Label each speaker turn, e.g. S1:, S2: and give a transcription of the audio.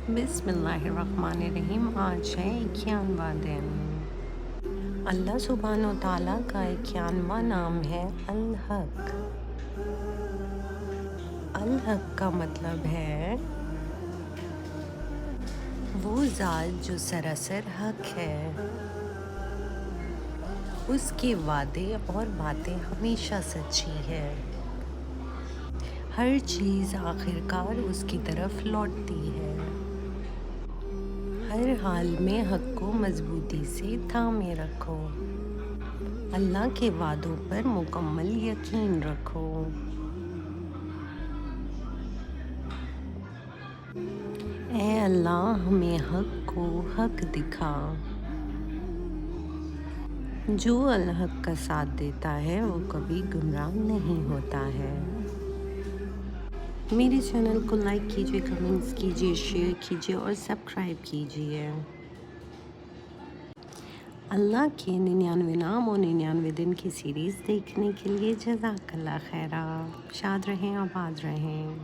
S1: بسم اللہ الرحمن الرحیم۔ آج ہے 91واں دن۔ اللہ سبحانہ و تعالیٰ کا 91واں نام ہے الحق۔ الحق کا مطلب ہے وہ ذات جو سراسر حق ہے، اس کے وعدے اور باتیں ہمیشہ سچی ہے، ہر چیز آخرکار اس کی طرف لوٹتی ہے۔ ہر حال میں حق کو مضبوطی سے تھامے رکھو، اللہ کے وعدوں پر مکمل یقین رکھو۔ اے اللہ ہمیں حق کو حق دکھا۔ جو الحق کا ساتھ دیتا ہے وہ کبھی گمراہ نہیں ہوتا ہے۔ میرے چینل کو لائک کیجیے، کمنٹس کیجیے، شیئر کیجیے اور سبسکرائب کیجیے۔ اللہ کے 99 نام اور 99 دن کی سیریز دیکھنے کے لیے جزاک اللہ خیرہ۔ شاد رہیں، آباد رہیں۔